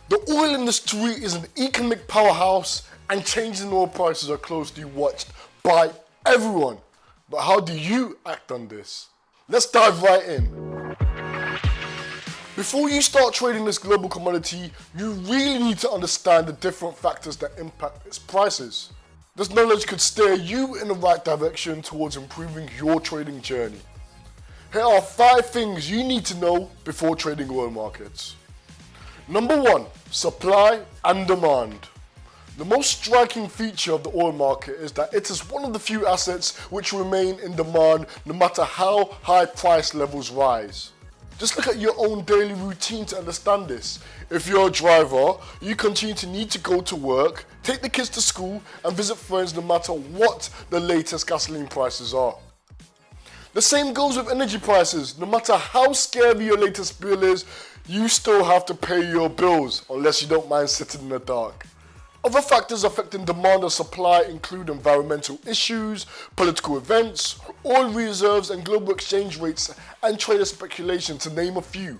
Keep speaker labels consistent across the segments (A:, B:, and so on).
A: The oil industry is an economic powerhouse and changes in oil prices are closely watched by everyone. But how do you act on this? Let's dive right in. Before you start trading this global commodity, you really need to understand the different factors that impact its prices. This knowledge could steer you in the right direction towards improving your trading journey. Here are 5 things you need to know before trading oil markets. Number 1, supply and demand. The most striking feature of the oil market is that it is one of the few assets which remain in demand no matter how high price levels rise. Just look at your own daily routine to understand this. If you're a driver, you continue to need to go to work, take the kids to school and visit friends no matter what the latest gasoline prices are. The same goes with energy prices. No matter how scary your latest bill is, you still have to pay your bills unless you don't mind sitting in the dark. Other factors affecting demand and supply include environmental issues, political events, oil reserves and global exchange rates and trader speculation, to name a few.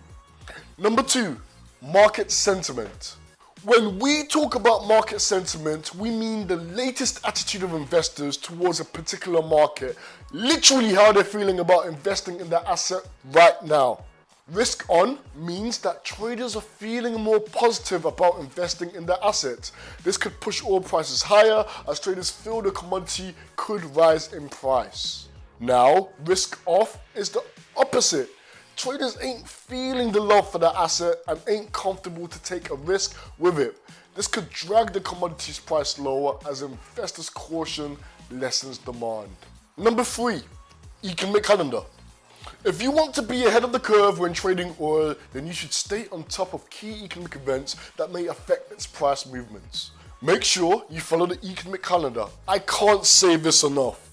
A: Number 2, market sentiment. When we talk about market sentiment, we mean the latest attitude of investors towards a particular market, literally how they're feeling about investing in that asset right now. Risk on means that traders are feeling more positive about investing in their asset. This could push oil prices higher as traders feel the commodity could rise in price. Now, risk off is the opposite. Traders ain't feeling the love for their asset and ain't comfortable to take a risk with it. This could drag the commodity's price lower as investors' caution lessens demand. Number 3, economic calendar. If you want to be ahead of the curve when trading oil, then you should stay on top of key economic events that may affect its price movements. Make sure you follow the economic calendar. I can't say this enough.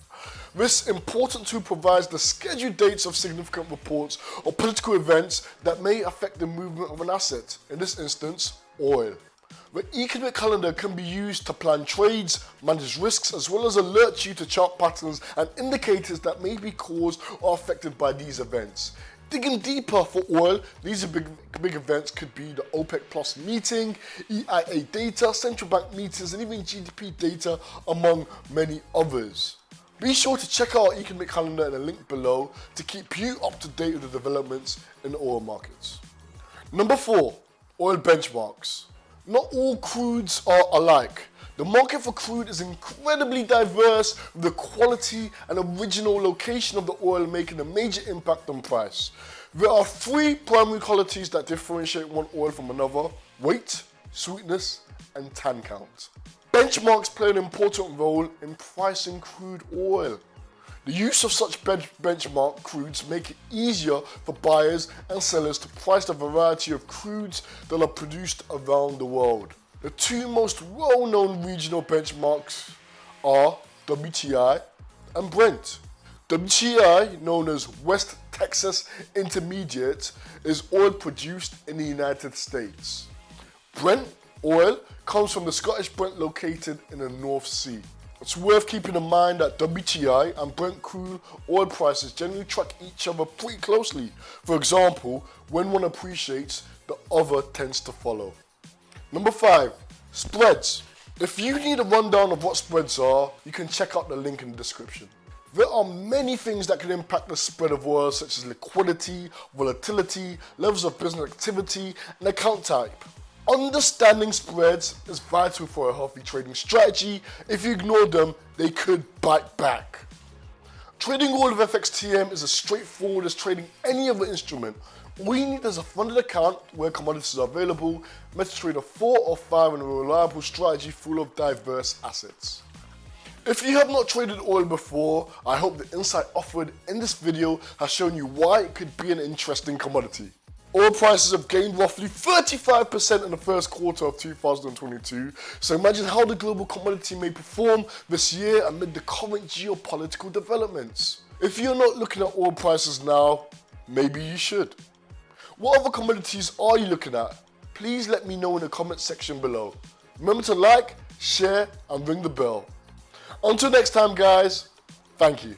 A: This important tool provides the scheduled dates of significant reports or political events that may affect the movement of an asset, in this instance, oil. The economic calendar can be used to plan trades, manage risks, as well as alert you to chart patterns and indicators that may be caused or affected by these events. Digging deeper for oil, these big events could be the OPEC Plus meeting, EIA data, central bank meetings, and even GDP data, among many others. Be sure to check out our economic calendar in the link below to keep you up to date with the developments in the oil markets. Number 4, oil benchmarks. Not all crudes are alike. The market for crude is incredibly diverse, with the quality and original location of the oil making a major impact on price. There are 3 primary qualities that differentiate one oil from another: weight, sweetness, and tan count. Benchmarks play an important role in pricing crude oil. The use of such benchmark crudes make it easier for buyers and sellers to price the variety of crudes that are produced around the world. The 2 most well-known regional benchmarks are WTI and Brent. WTI, known as West Texas Intermediate, is oil produced in the United States. Brent oil comes from the Scottish Brent located in the North Sea. It's worth keeping in mind that WTI and Brent crude oil prices generally track each other pretty closely. For example, when one appreciates, the other tends to follow. Number 5, spreads. If you need a rundown of what spreads are, you can check out the link in the description. There are many things that can impact the spread of oil, such as liquidity, volatility, levels of business activity, and account type. Understanding spreads is vital for a healthy trading strategy. If you ignore them, they could bite back. Trading oil with FXTM is as straightforward as trading any other instrument. All you need is a funded account where commodities are available, MetaTrader 4 or 5, and a reliable strategy full of diverse assets. If you have not traded oil before, I hope the insight offered in this video has shown you why it could be an interesting commodity. Oil prices have gained roughly 35% in the first quarter of 2022, so imagine how the global commodity may perform this year amid the current geopolitical developments. If you're not looking at oil prices now, maybe you should. What other commodities are you looking at? Please let me know in the comment section below. Remember to like, share, and ring the bell. Until next time, guys, thank you.